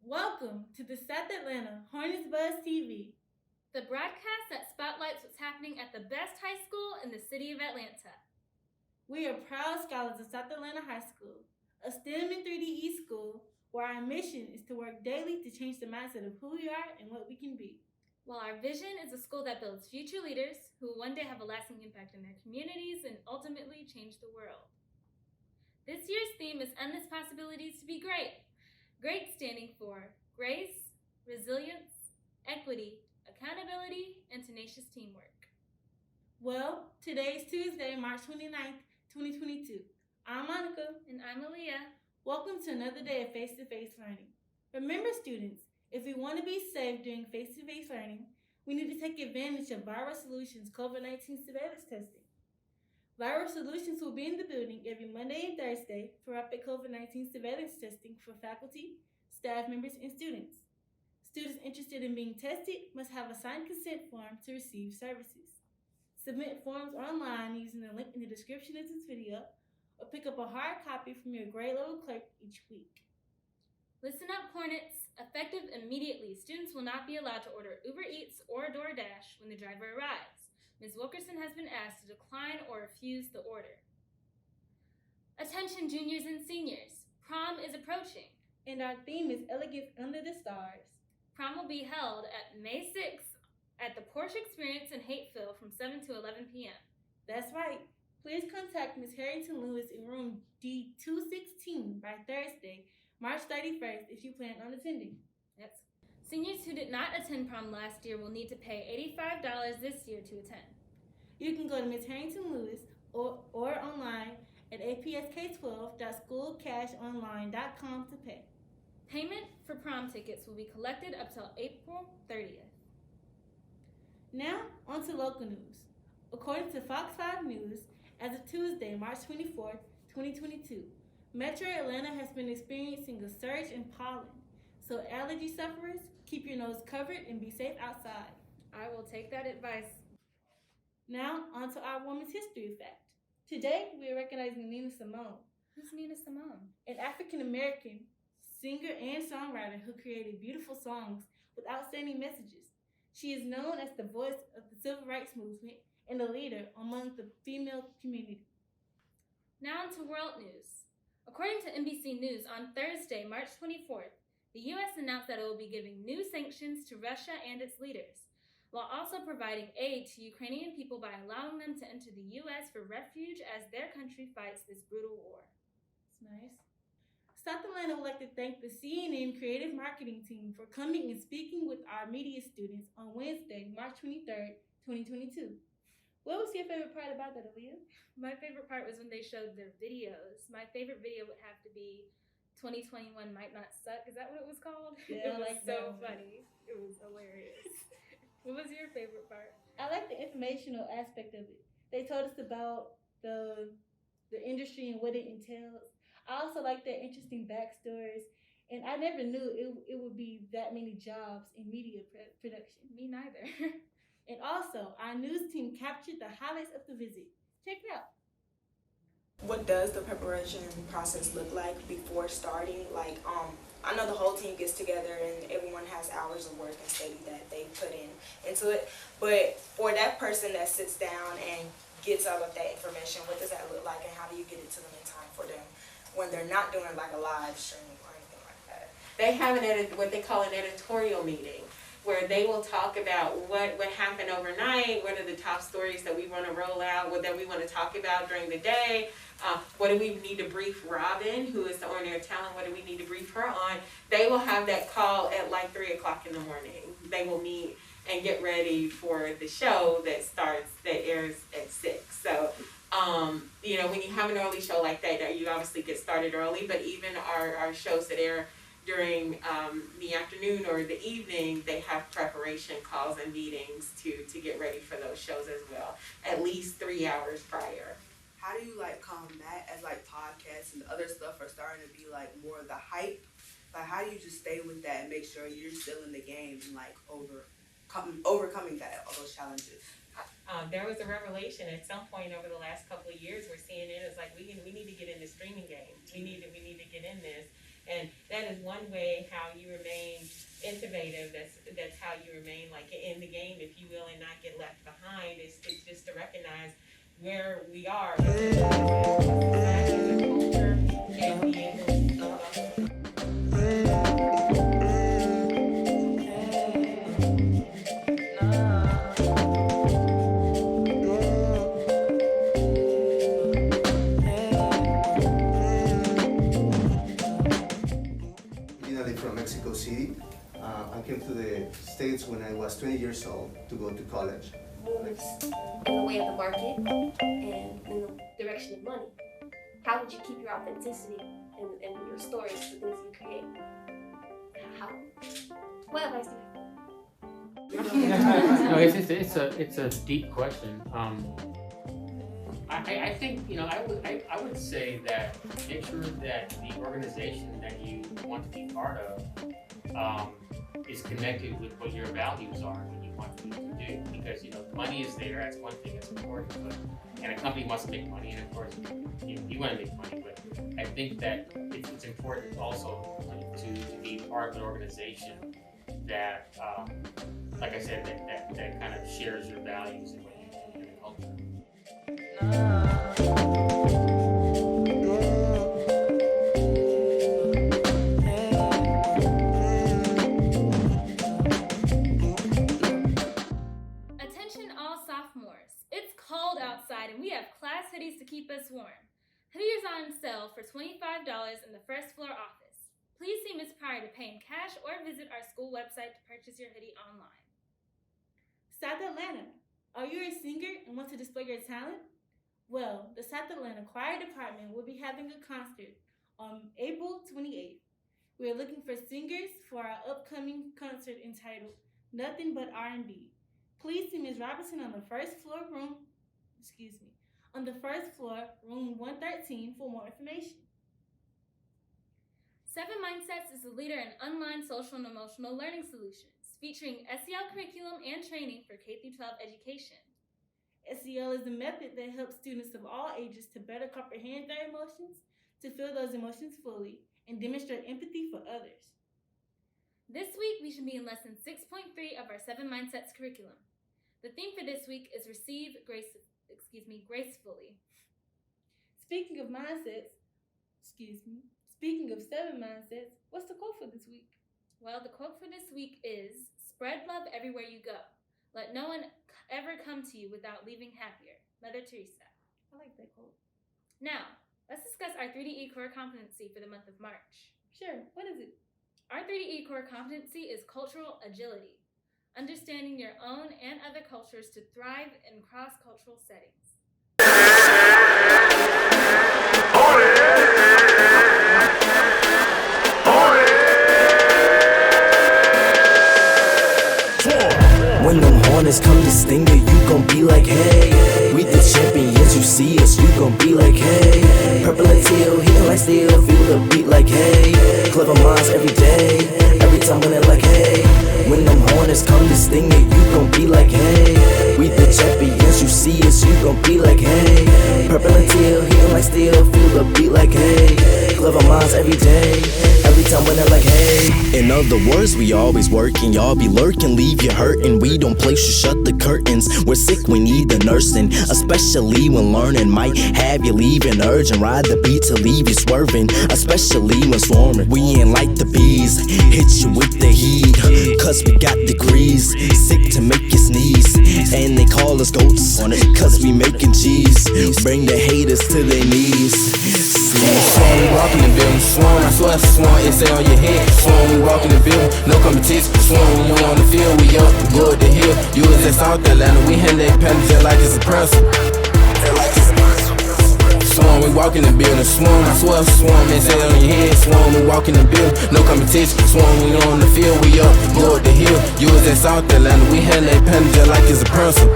Welcome to the South Atlanta Hornets BuzzTV. The broadcast that spotlights what's happening at the best high school in the city of Atlanta. We are proud scholars of South Atlanta High School, a STEM and 3DE school where our mission is to work daily to change the mindset of who we are and what we can be. While our vision is a school that builds future leaders who will one day have a lasting impact in their communities and ultimately change the world. This year's theme is Endless Possibilities to be Great. GREAT standing for grace, resilience, equity, accountability, and tenacious teamwork. Well, today is Tuesday, March 29th, 2022. I'm Monica. And I'm Alia. Welcome to another day of face-to-face learning. Remember, students, if we want to be safe during face-to-face learning, we need to take advantage of Viral Solutions COVID-19 surveillance testing. Viral Solutions will be in the building every Monday and Thursday for rapid COVID-19 surveillance testing for faculty, staff members, and students. Students interested in being tested must have a signed consent form to receive services. Submit forms online using the link in the description of this video, or pick up a hard copy from your grade level clerk each week. Listen up, Hornets. Effective immediately, students will not be allowed to order Uber Eats or DoorDash when the driver arrives. Ms. Wilkerson has been asked to decline or refuse the order. Attention, juniors and seniors. Prom is approaching. And our theme is Elegance Under the Stars. Prom will be held at May 6th at the Porsche Experience in Hateville from 7 to 11 p.m. That's right. Please contact Ms. Harrington Lewis in room D216 by Thursday, March 31st if you plan on attending. Yes. Seniors who did not attend prom last year will need to pay $85 this year to attend. You can go to Ms. Harrington Lewis or online at apsk12.schoolcashonline.com to pay. Payment for prom tickets will be collected up till April 30th. Now, on to local news. According to Fox 5 News, as of Tuesday, March 24th, 2022, Metro Atlanta has been experiencing a surge in pollen. So allergy sufferers, keep your nose covered and be safe outside. I will take that advice. Now, on to our Women's History Fact. Today, we are recognizing Nina Simone. Who's Nina Simone? An African-American singer and songwriter who created beautiful songs with outstanding messages. She is known as the voice of the civil rights movement and a leader among the female community. Now on to world news. According to NBC News, on Thursday, March 24th, the U.S. announced that it will be giving new sanctions to Russia and its leaders, while also providing aid to Ukrainian people by allowing them to enter the U.S. for refuge as their country fights this brutal war. It's nice. South Atlanta would like to thank the CNN Creative Marketing Team for coming and speaking with our media students on Wednesday, March 23rd, 2022. What was your favorite part about that, Alia? My favorite part was when they showed their videos. My favorite video would have to be 2021 Might Not Suck. Is that what it was called? Yeah, it was so funny. It was hilarious. What was your favorite part? I like the informational aspect of it. They told us about the industry and what it entails. I also like their interesting backstories, and I never knew it would be that many jobs in media production. Me neither. And also, our news team captured the highlights of the visit. Check it out. What does the preparation process look like before starting? I know the whole team gets together and everyone has hours of work and study that they put into it. But for that person that sits down and gets all of that information, what does that look like, and how do you get it to them in time for them when they're not doing like a live stream or anything like that? They have what they call an editorial meeting, where they will talk about what happened overnight, what are the top stories that we want to roll out, what that we want to talk about during the day, what do we need to brief Robin, who is the owner of talent, what do we need to brief her on. They will have that call at like 3 o'clock in the morning. They will meet and get ready for the show that airs at 6. So, when you have an early show like that, you obviously get started early, but even our shows that air during the afternoon or the evening, they have preparation calls and meetings to get ready for those shows as well, at least 3 hours prior. How do you combat as podcasts and other stuff are starting to be more of the hype? How do you just stay with that and make sure you're still in the game and overcoming all those challenges? There was a revelation at some point over the last couple of years where CNN is we need to get in the streaming game. We need to get in this. And that is one way how you remain innovative. That's how you remain like in the game, if you will, and not get left behind. It's just to recognize where we are. And be able to from Mexico City. I came to the States when I was 20 years old to go to college. Moves in the way of the market and in the direction of money. How did you keep your authenticity and your stories, the things you create? How? What advice do you have? No, it's a deep question. I think, you know, I would say that make sure that the organization that you want to be part of is connected with what your values are and what you want to do. Because, you know, money is there, that's one thing that's important, and a company wants to make money, and of course you want to make money, but I think that it's important also to be part of an organization that, like I said, that kind of shares your values and what you do in the culture. Attention all sophomores. It's cold outside and we have class hoodies to keep us warm. Hoodies are on sale for $25 in the first floor office. Please see Ms. Pryor to pay in cash or visit our school website to purchase your hoodie online. South Atlanta, are you a singer and want to display your talent? Well, the South Atlanta Choir Department will be having a concert on April 28th. We are looking for singers for our upcoming concert entitled Nothing But R&B. Please see Ms. Robertson on the first floor, room 113 for more information. 7 Mindsets is a leader in online social and emotional learning solutions, featuring SEL curriculum and training for K-12 education. SEL is a method that helps students of all ages to better comprehend their emotions, to feel those emotions fully, and demonstrate empathy for others. This week, we should be in lesson 6.3 of our 7 Mindsets curriculum. The theme for this week is gracefully. Speaking of 7 mindsets, what's the quote for this week? Well, the quote for this week is, "Spread love everywhere you go. Let no one ever come to you without leaving happier." Mother Teresa. I like that quote. Now, let's discuss our 3DE core competency for the month of March. Sure, what is it? Our 3DE core competency is cultural agility, understanding your own and other cultures to thrive in cross-cultural settings. When them Hornets come to sting you, you gon' be like, hey. We the champions, you see us, you gon' be like, hey. Purple and teal, hitting like steel, feel the beat like, hey. Clever minds every day, every time when they're like, hey. When them Hornets come to sting you gon' be like, hey. We the champions, you see us, you gon' be like, hey. Purple and teal, hitting like steel, feel the beat like, hey. Clever minds every day, every time when they're like, hey. In other words, we always working, y'all be lurking, leave you hurting. We don't play, so shut the curtains. We're sick, we need the nursing, especially when learning might have you leaving urgent. Ride the beat to leave you swerving, especially when swarming. We ain't like the bees, hit you with the heat, cause we got degrees, sick to make you sneeze. And they call us goats, cause we making cheese. Bring the haters to their knees. Swan, we walk in the building. Swan, I swear it's Swan, it's on your head. Swan, we walk in the building, no competition. Swan, when you on the field, we up, go up the hill. You was at South Atlanta, we hand that pen just like it's a principal. Swan, we walk in the building. Swan, I swear it's Swan, man, say it on your head. Swan, we walk in the building, no competition. Swan, when you on the field, we up, go up the hill. You was at South Atlanta, we hand that pen just like it's a principal.